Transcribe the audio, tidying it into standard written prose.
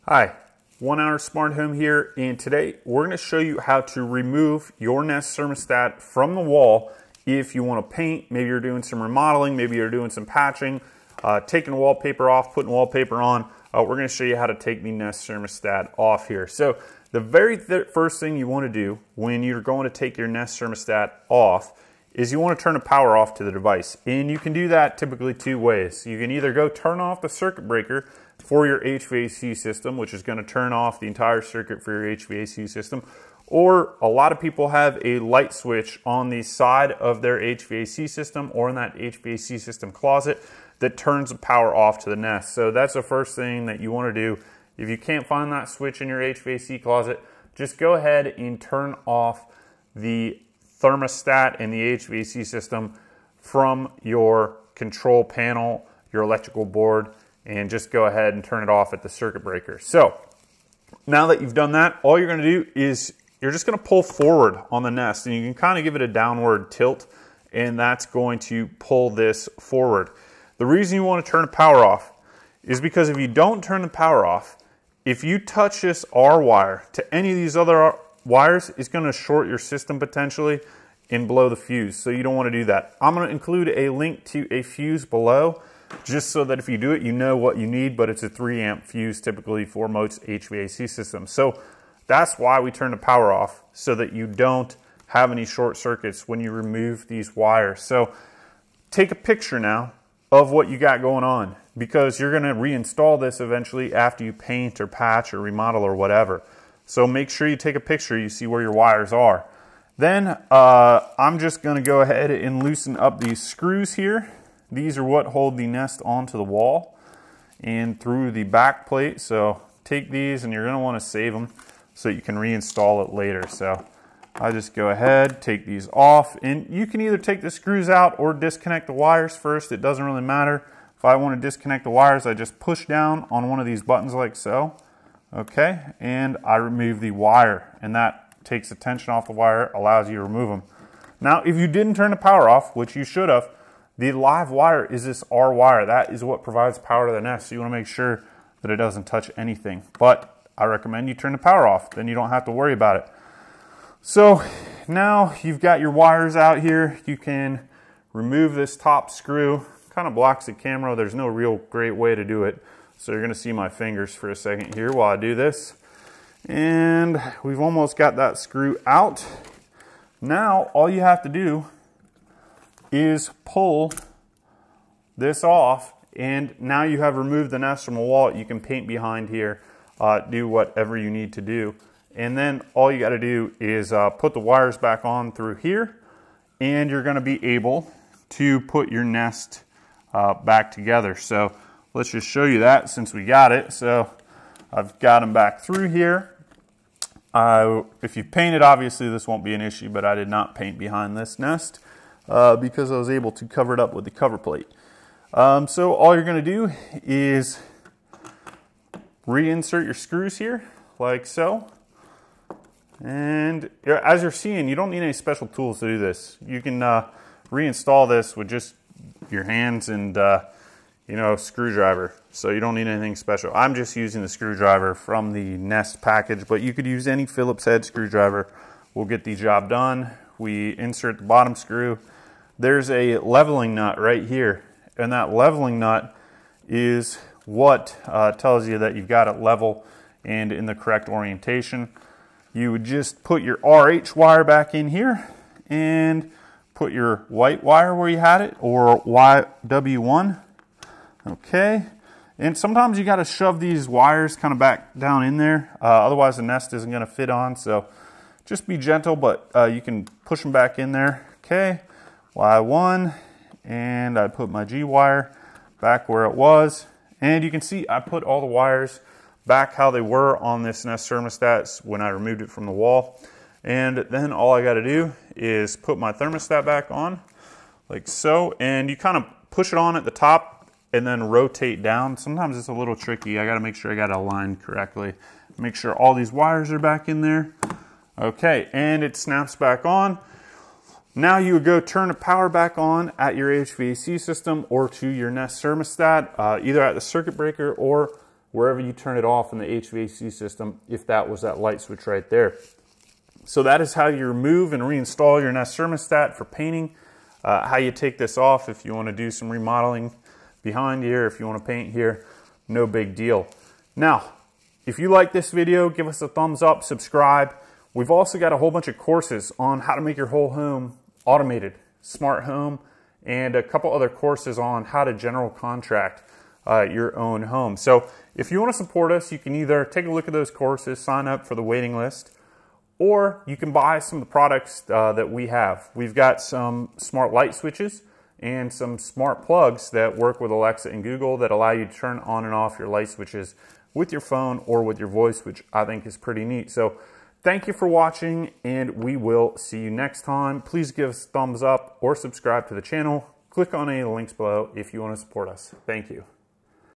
Hi, 1 Hour Smart Home here, and today we're going to show you how to remove your Nest Thermostat from the wall if you want to paint. Maybe you're doing some remodeling, maybe you're doing some patching, taking wallpaper off, putting wallpaper on. We're going to show you how to take the Nest Thermostat off here. So the very first thing you want to do when you're going to take your Nest Thermostat off is you want to turn the power off to the device. And you can do that typically two ways. You can either go turn off the circuit breaker for your HVAC system, which is going to turn off the entire circuit for your HVAC system, or a lot of people have a light switch on the side of their HVAC system or in that HVAC system closet that turns the power off to the Nest. So that's the first thing that you want to do. If you can't find that switch in your HVAC closet, just go ahead and turn off the thermostat and the HVAC system from your control panel, your electrical board, and just go ahead and turn it off at the circuit breaker. So now that you've done that, all you're going to do is you're just going to pull forward on the Nest, and you can kind of give it a downward tilt, and that's going to pull this forward. The reason you want to turn the power off is because if you don't turn the power off, if you touch this R wire to any of these other wires, it's going to short your system potentially and blow the fuse. So you don't want to do that. I'm going to include a link to a fuse below, just so that if you do it, you know what you need, but it's a 3 amp fuse typically for most HVAC systems. So that's why we turn the power off, so that you don't have any short circuits when you remove these wires. So take a picture now of what you got going on, because you're going to reinstall this eventually after you paint or patch or remodel or whatever. So make sure you take a picture, you see where your wires are. Then I'm just going to go ahead and loosen up these screws here. These are what hold the Nest onto the wall and through the back plate. So take these, and you're going to want to save them so you can reinstall it later. So I just go ahead, take these off, and you can either take the screws out or disconnect the wires first. It doesn't really matter. If I want to disconnect the wires, I just push down on one of these buttons like so. Okay, and I remove the wire, and that takes the tension off the wire, allows you to remove them. Now, if you didn't turn the power off, which you should have, the live wire is this R wire. That is what provides power to the Nest. So you want to make sure that it doesn't touch anything. But I recommend you turn the power off. Then you don't have to worry about it. So now you've got your wires out here. You can remove this top screw. Kind of blocks the camera. There's no real great way to do it. So you're going to see my fingers for a second here while I do this. And we've almost got that screw out. Now all you have to do is pull this off, and now you have removed the Nest from the wall. You can paint behind here, do whatever you need to do, and then all you got to do is put the wires back on through here, and you're going to be able to put your Nest back together. So let's just show you that since we got it. So I've got them back through here. If you painted, obviously this won't be an issue, but I did not paint behind this Nest because I was able to cover it up with the cover plate. So all you're going to do is reinsert your screws here like so. And as you're seeing, you don't need any special tools to do this. You can reinstall this with just your hands and screwdriver. So you don't need anything special. I'm just using the screwdriver from the Nest package, but you could use any Phillips head screwdriver. We'll get the job done. We insert the bottom screw. There's a leveling nut right here, and that leveling nut is what tells you that you've got it level and in the correct orientation. You would just put your RH wire back in here and put your white wire where you had it, or YW1. Okay, and sometimes you got to shove these wires kind of back down in there, otherwise the Nest isn't going to fit on. So just be gentle, but you can push them back in there. Okay, Y1, and I put my G wire back where it was, and you can see I put all the wires back how they were on this Nest Thermostat when I removed it from the wall. And then all I got to do is put my thermostat back on like so, and you kind of push it on at the top and then rotate down. Sometimes it's a little tricky. I got to make sure I got it aligned correctly. Make sure all these wires are back in there. Okay, and it snaps back on. Now you would go turn the power back on at your HVAC system or to your Nest Thermostat, either at the circuit breaker or wherever you turn it off in the HVAC system, if that was that light switch right there. So that is how you remove and reinstall your Nest Thermostat for painting. How you take this off if you want to do some remodeling behind here, if you want to paint here, no big deal. Now, if you like this video, give us a thumbs up, subscribe. We've also got a whole bunch of courses on how to make your whole home automated, smart home, and a couple other courses on how to general contract your own home. So if you want to support us, you can either take a look at those courses, sign up for the waiting list, or you can buy some of the products that we have. We've got some smart light switches and some smart plugs that work with Alexa and Google that allow you to turn on and off your light switches with your phone or with your voice, which I think is pretty neat. So thank you for watching, and we will see you next time. Please give us a thumbs up or subscribe to the channel. Click on any of the links below if you want to support us. Thank you.